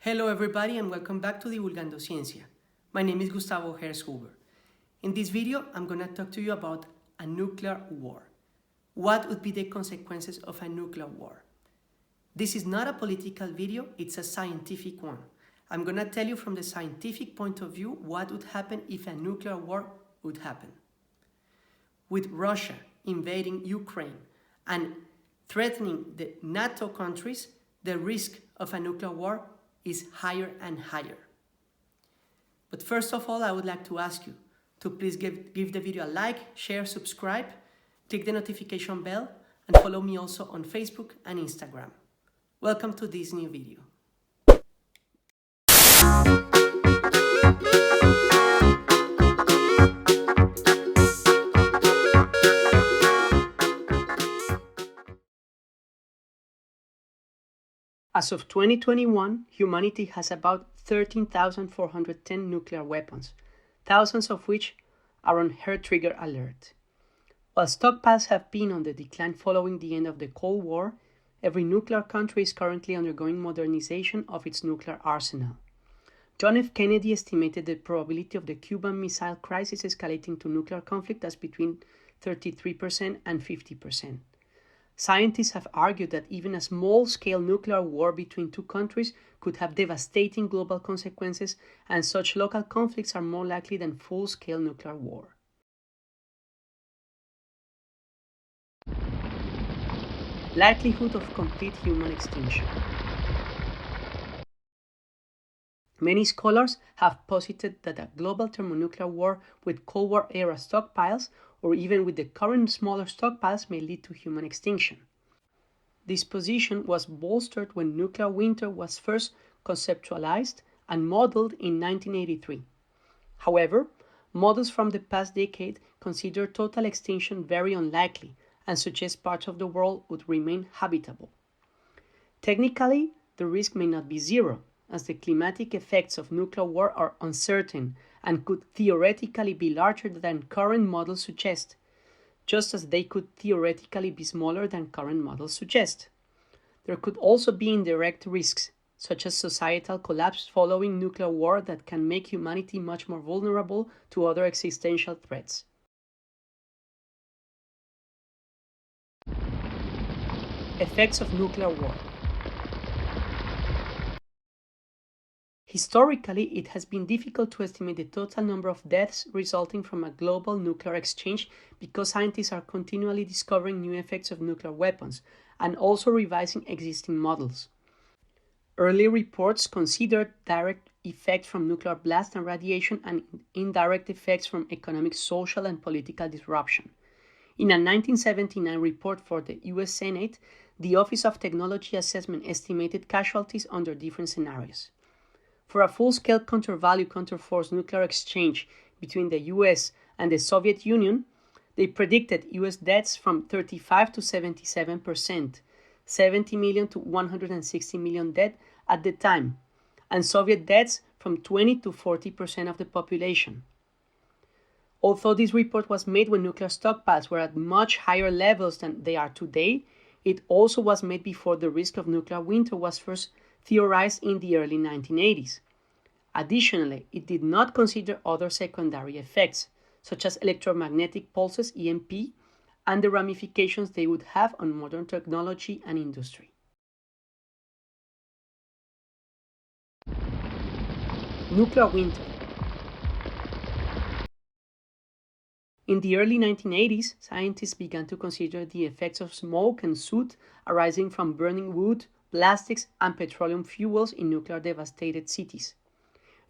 Hello everybody and welcome back to Divulgando Ciencia. My name is Gustavo Herzhuber. In this video, I'm going to talk to you about a nuclear war. What would be the consequences of a nuclear war? This is not a political video, it's a scientific one. I'm going to tell you from the scientific point of view what would happen if a nuclear war would happen. With Russia invading Ukraine and threatening the NATO countries, the risk of a nuclear war is higher and higher. But first of all, I would like to ask you to please give the video a like, share, subscribe, click the notification bell, and follow me also on Facebook and Instagram. Welcome to this new video. As of 2021, humanity has about 13,410 nuclear weapons, thousands of which are on hair trigger alert. While stockpiles have been on the decline following the end of the Cold War, every nuclear country is currently undergoing modernization of its nuclear arsenal. John F. Kennedy estimated the probability of the Cuban Missile Crisis escalating to nuclear conflict as between 33% and 50%. Scientists have argued that even a small-scale nuclear war between two countries could have devastating global consequences, and such local conflicts are more likely than full-scale nuclear war. Likelihood of complete human extinction. Many scholars have posited that a global thermonuclear war with Cold War-era stockpiles, or even with the current smaller stockpiles, may lead to human extinction. This position was bolstered when nuclear winter was first conceptualized and modeled in 1983. However, models from the past decade consider total extinction very unlikely and suggest parts of the world would remain habitable. Technically, the risk may not be zero, as the climatic effects of nuclear war are uncertain and could theoretically be larger than current models suggest, just as they could theoretically be smaller than current models suggest. There could also be indirect risks, such as societal collapse following nuclear war, that can make humanity much more vulnerable to other existential threats. Effects of nuclear war. Historically, it has been difficult to estimate the total number of deaths resulting from a global nuclear exchange because scientists are continually discovering new effects of nuclear weapons and also revising existing models. Early reports considered direct effects from nuclear blast and radiation and indirect effects from economic, social, and political disruption. In a 1979 report for the US Senate, the Office of Technology Assessment estimated casualties under different scenarios. For a full-scale counter-value counter-force nuclear exchange between the US and the Soviet Union, they predicted US deaths from 35 to 77%, 70 million to 160 million dead at the time, and Soviet deaths from 20 to 40% of the population. Although this report was made when nuclear stockpiles were at much higher levels than they are today, it also was made before the risk of nuclear winter was first theorized in the early 1980s. Additionally, it did not consider other secondary effects, such as electromagnetic pulses, EMP, and the ramifications they would have on modern technology and industry. Nuclear winter. In the early 1980s, scientists began to consider the effects of smoke and soot arising from burning wood, plastics, and petroleum fuels in nuclear devastated cities.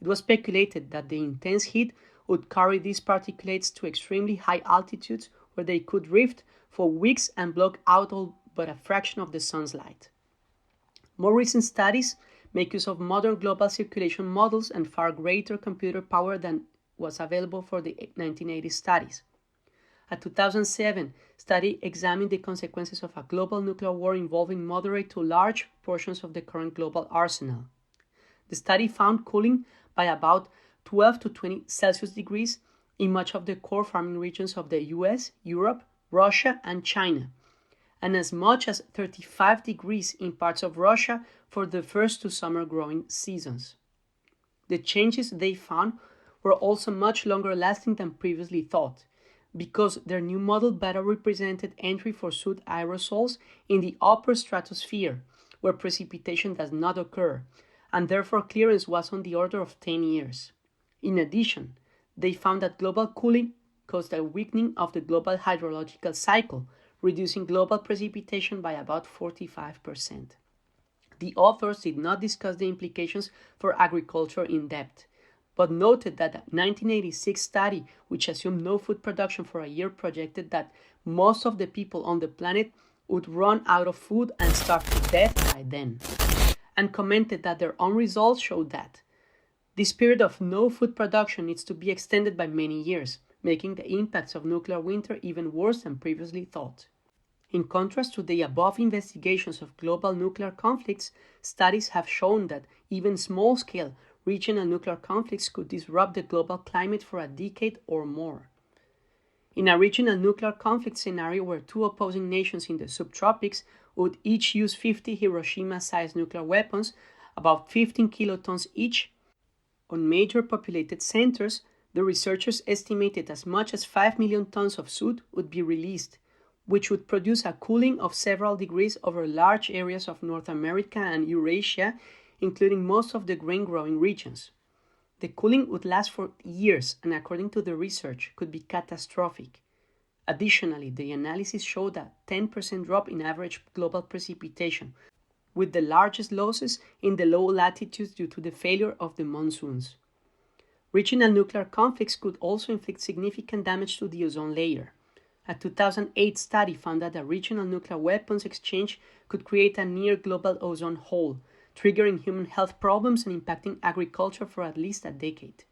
It was speculated that the intense heat would carry these particulates to extremely high altitudes where they could drift for weeks and block out all but a fraction of the sun's light. More recent studies make use of modern global circulation models and far greater computer power than was available for the 1980 studies. A 2007 study examined the consequences of a global nuclear war involving moderate to large portions of the current global arsenal. The study found cooling by about 12 to 20 Celsius degrees in much of the core farming regions of the US, Europe, Russia, and China, and as much as 35 degrees in parts of Russia for the first two summer growing seasons. The changes they found were also much longer lasting than previously thought, because their new model better represented entry for soot aerosols in the upper stratosphere, where precipitation does not occur, and therefore clearance was on the order of 10 years. In addition, they found that global cooling caused a weakening of the global hydrological cycle, reducing global precipitation by about 45%. The authors did not discuss the implications for agriculture in depth, but noted that a 1986 study, which assumed no food production for a year, projected that most of the people on the planet would run out of food and starve to death by then, and commented that their own results showed that this period of no food production needs to be extended by many years, making the impacts of nuclear winter even worse than previously thought. In contrast to the above investigations of global nuclear conflicts, studies have shown that even small-scale regional nuclear conflicts could disrupt the global climate for a decade or more. In a regional nuclear conflict scenario where two opposing nations in the subtropics would each use 50 Hiroshima-sized nuclear weapons, about 15 kilotons each, on major populated centers, the researchers estimated as much as 5 million tons of soot would be released, which would produce a cooling of several degrees over large areas of North America and Eurasia, including most of the grain-growing regions. The cooling would last for years and, according to the research, could be catastrophic. Additionally, the analysis showed a 10% drop in average global precipitation, with the largest losses in the low latitudes due to the failure of the monsoons. Regional nuclear conflicts could also inflict significant damage to the ozone layer. A 2008 study found that a regional nuclear weapons exchange could create a near-global ozone hole, triggering human health problems and impacting agriculture for at least a decade.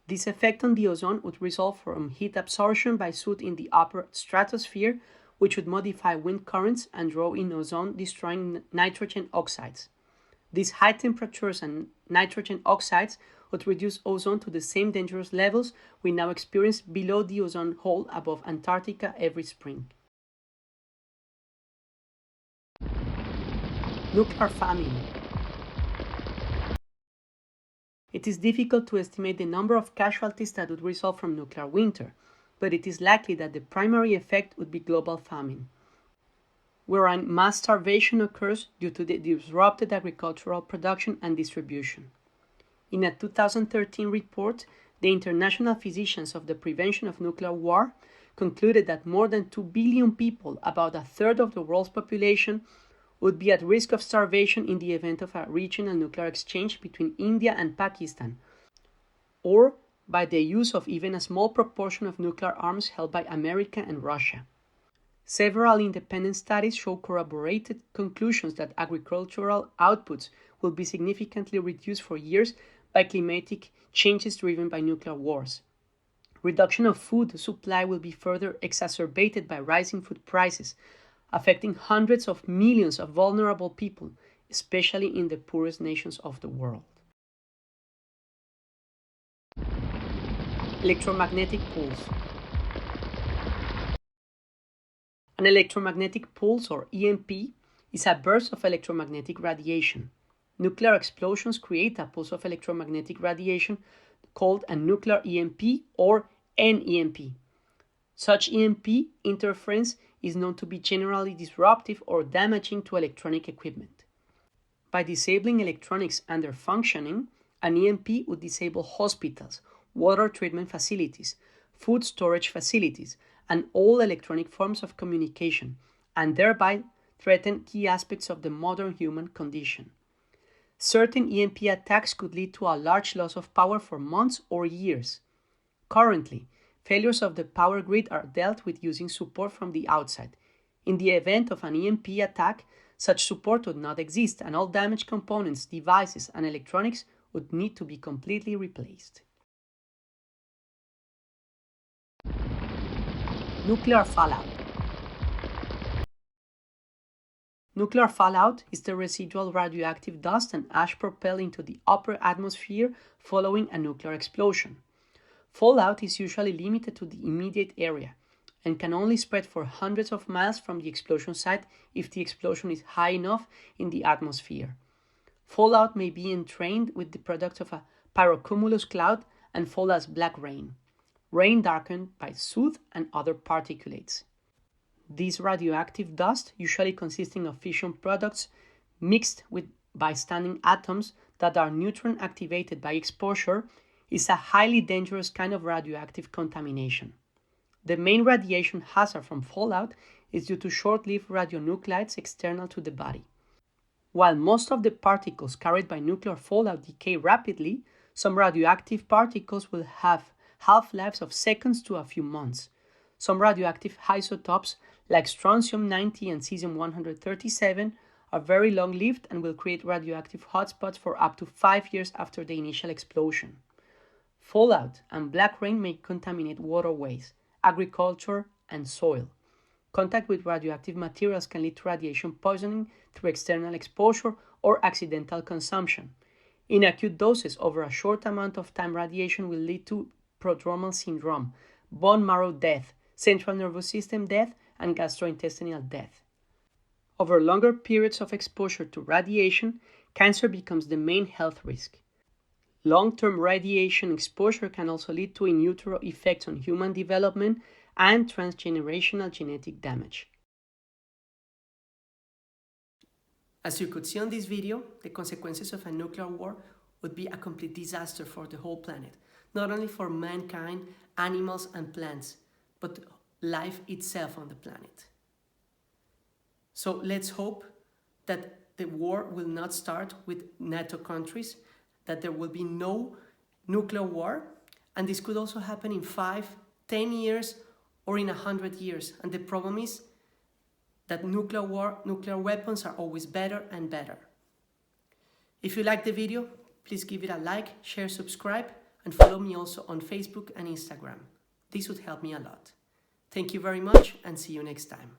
This effect on the ozone would result from heat absorption by soot in the upper stratosphere, which would modify wind currents and draw in ozone, destroying nitrogen oxides. These high temperatures and nitrogen oxides would reduce ozone to the same dangerous levels we now experience below the ozone hole above Antarctica every spring. Nuclear famine. It is difficult to estimate the number of casualties that would result from nuclear winter, but it is likely that the primary effect would be global famine, wherein mass starvation occurs due to the disrupted agricultural production and distribution. In a 2013 report, the International Physicians of the Prevention of Nuclear War concluded that more than 2 billion people, about a third of the world's population, would be at risk of starvation in the event of a regional nuclear exchange between India and Pakistan, or by the use of even a small proportion of nuclear arms held by America and Russia. Several independent studies show corroborated conclusions that agricultural outputs will be significantly reduced for years by climatic changes driven by nuclear wars. Reduction of food supply will be further exacerbated by rising food prices, affecting hundreds of millions of vulnerable people, especially in the poorest nations of the world. Electromagnetic pulse. An electromagnetic pulse, or EMP, is a burst of electromagnetic radiation. Nuclear explosions create a pulse of electromagnetic radiation called a nuclear EMP or NEMP. Such EMP interference is known to be generally disruptive or damaging to electronic equipment. By disabling electronics and their functioning, an EMP would disable hospitals, water treatment facilities, food storage facilities, and all electronic forms of communication, and thereby threaten key aspects of the modern human condition. Certain EMP attacks could lead to a large loss of power for months or years. Currently, failures of the power grid are dealt with using support from the outside. In the event of an EMP attack, such support would not exist, and all damaged components, devices, and electronics would need to be completely replaced. Nuclear fallout. Nuclear fallout is the residual radioactive dust and ash propelled into the upper atmosphere following a nuclear explosion. Fallout is usually limited to the immediate area, and can only spread for hundreds of miles from the explosion site if the explosion is high enough in the atmosphere. Fallout may be entrained with the product of a pyrocumulus cloud and fall as black rain, rain darkened by soot and other particulates. This radioactive dust, usually consisting of fission products mixed with bystanding atoms that are neutron activated by exposure, is a highly dangerous kind of radioactive contamination. The main radiation hazard from fallout is due to short-lived radionuclides external to the body. While most of the particles carried by nuclear fallout decay rapidly, some radioactive particles will have half-lives of seconds to a few months. Some radioactive isotopes, like strontium-90 and cesium-137, are very long-lived and will create radioactive hotspots for up to 5 years after the initial explosion. Fallout and black rain may contaminate waterways, agriculture, and soil. Contact with radioactive materials can lead to radiation poisoning through external exposure or accidental consumption. In acute doses over a short amount of time, radiation will lead to prodromal syndrome, bone marrow death, central nervous system death, and gastrointestinal death. Over longer periods of exposure to radiation, cancer becomes the main health risk. Long-term radiation exposure can also lead to in utero effects on human development and transgenerational genetic damage. As you could see on this video, the consequences of a nuclear war would be a complete disaster for the whole planet, not only for mankind, animals, and plants, but life itself on the planet. So let's hope that the war will not start with NATO countries, that there will be no nuclear war, and this could also happen in 5, 10 years, or in 100 years. And the problem is that nuclear weapons are always better and better. If you like the video, please give it a like, share, subscribe, and follow me also on Facebook and Instagram. This would help me a lot. Thank you very much and see you next time.